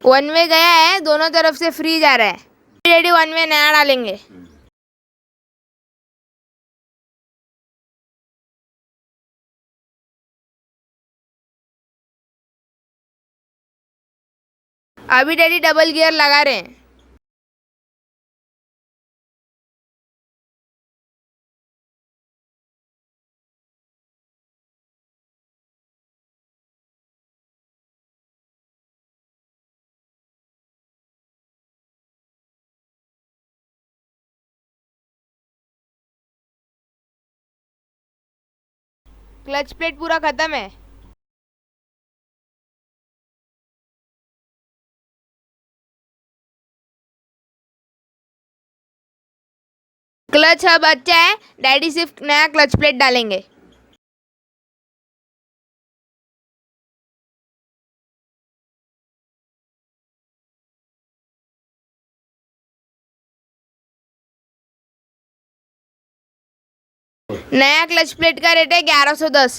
One way गया है, दोनों तरफ से फ्री जा रहा है। डैडी वन वे नया डालेंगे। अभी डैडी डबल गियर लगा रहे हैं। क्लच प्लेट पूरा खत्म है। क्लच अब अच्छा है, डैडी सिर्फ नया क्लच प्लेट डालेंगे। नया क्लच प्लेट का रेट है 1110।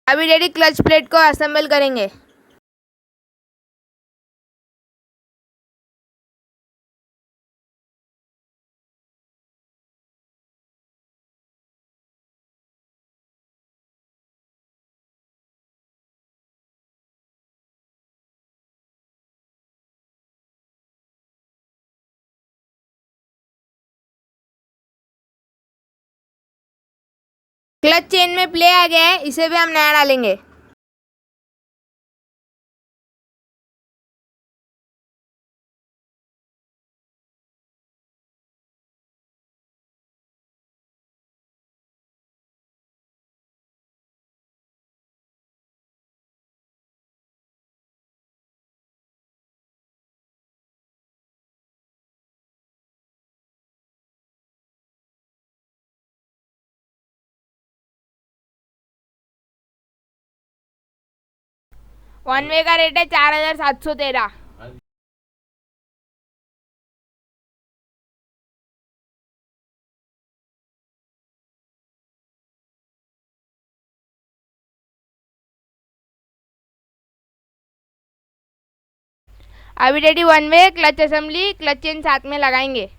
अभी डैडी क्लच प्लेट को असेंबल करेंगे। क्लच चेन में प्ले आ गया है, इसे भी हम नया डालेंगे। वन वे का रेट है 4713। अभी daddy one way clutch assembly clutch chain साथ में लगाएंगे।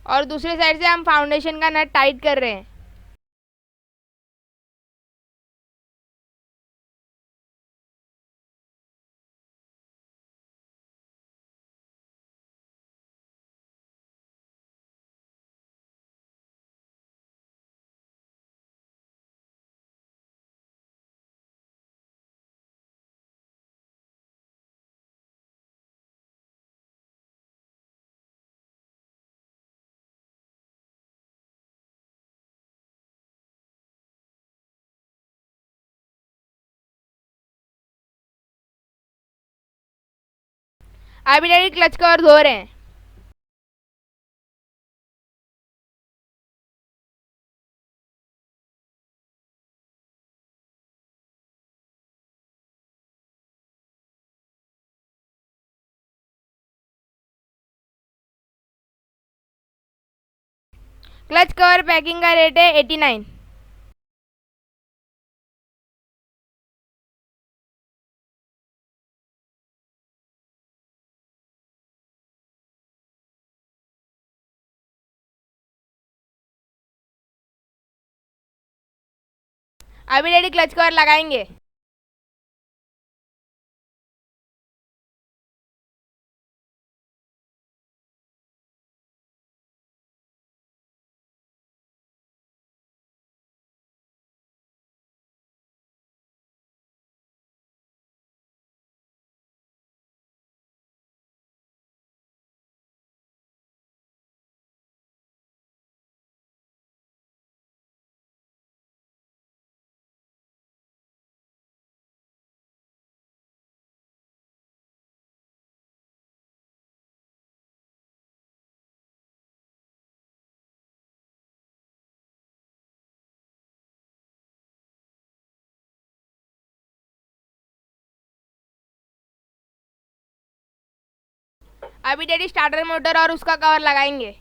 और दूसरे साइड से हम फाउंडेशन का नट टाइट कर रहे हैं। अभी डैडी क्लच कवर धो रहे हैं। क्लच कवर पैकिंग का रेट है 89। अभी डैडी क्लच कवर लगाएंगे। अभी डैडी स्टार्टर मोटर और उसका कवर लगाएंगे।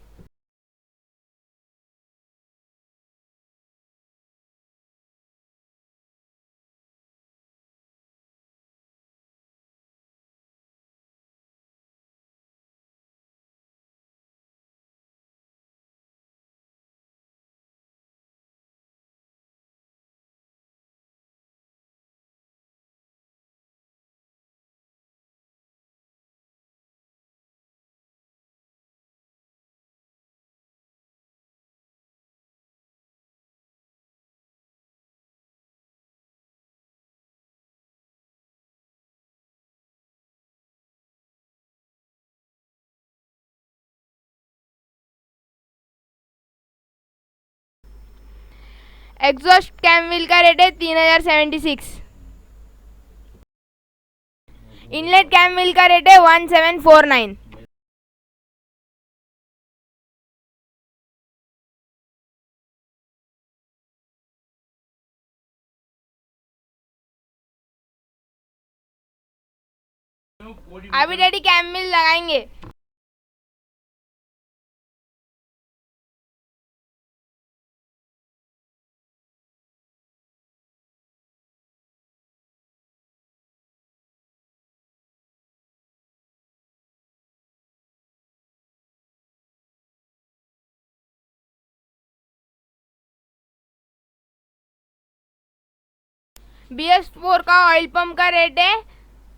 एग्जॉस्ट कैम व्हील का रेट है 3076। इनलेट कैम व्हील का रेट है 1749। अभी डैडी कैम व्हील लगाएंगे। BS4 का ऑयल पंप का रेट है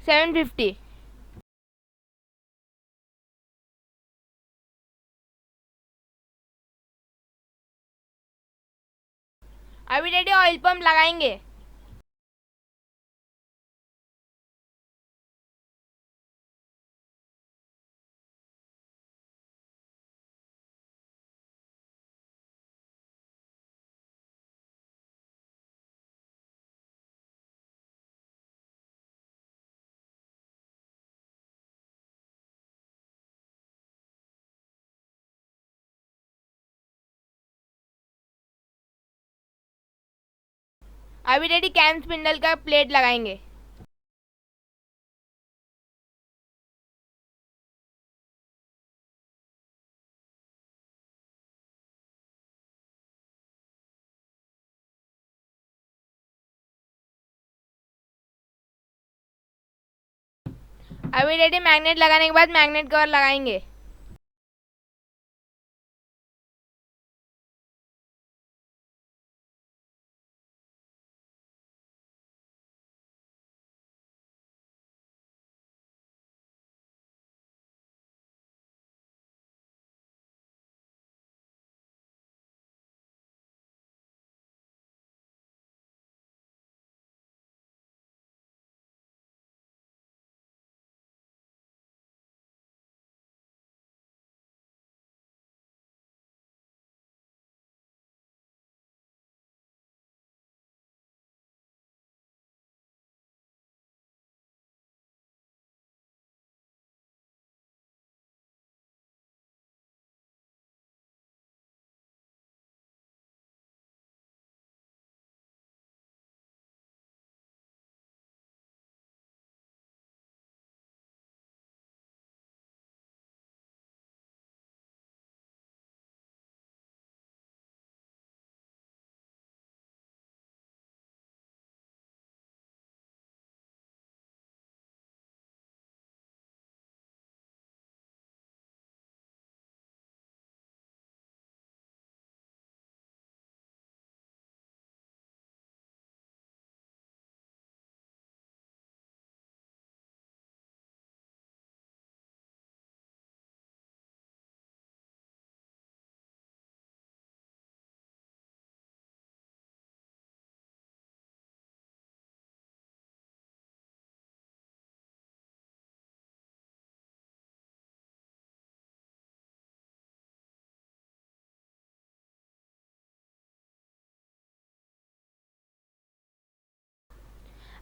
750। अभी डैडी ऑयल पंप लगाएंगे। अभी डैडी कैम स्पिंडल का प्लेट लगाएंगे। अभी डैडी मैग्नेट लगाने के बाद मैग्नेट कवर लगाएंगे।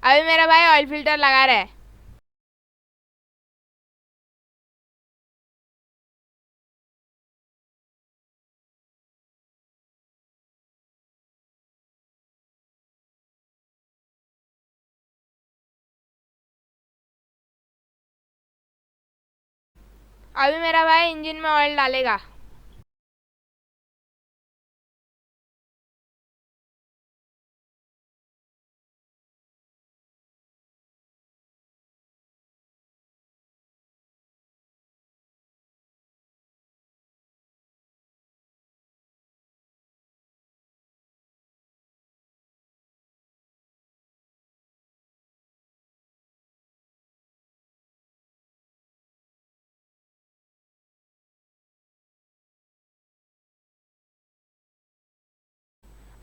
अभी मेरा भाई ऑयल फिल्टर लगा रहा है। अभी मेरा भाई इंजन में ऑयल डालेगा।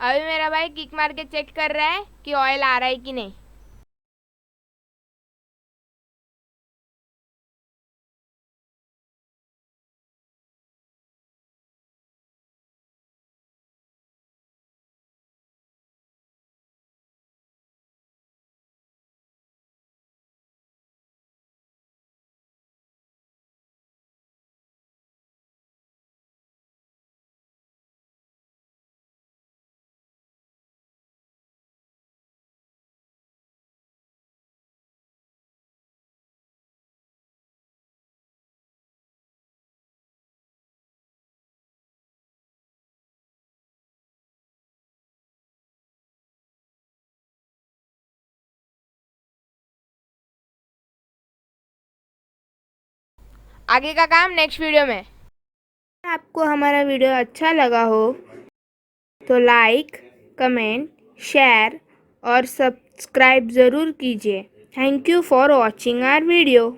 अभी मेरा भाई किक मार के चेक कर रहा है कि ऑयल आ रहा है कि नहीं। आगे का काम नेक्स्ट वीडियो में। अगर आपको हमारा वीडियो अच्छा लगा हो तो लाइक, कमेंट, शेयर और सब्सक्राइब ज़रूर कीजिए। Thank you for watching our video.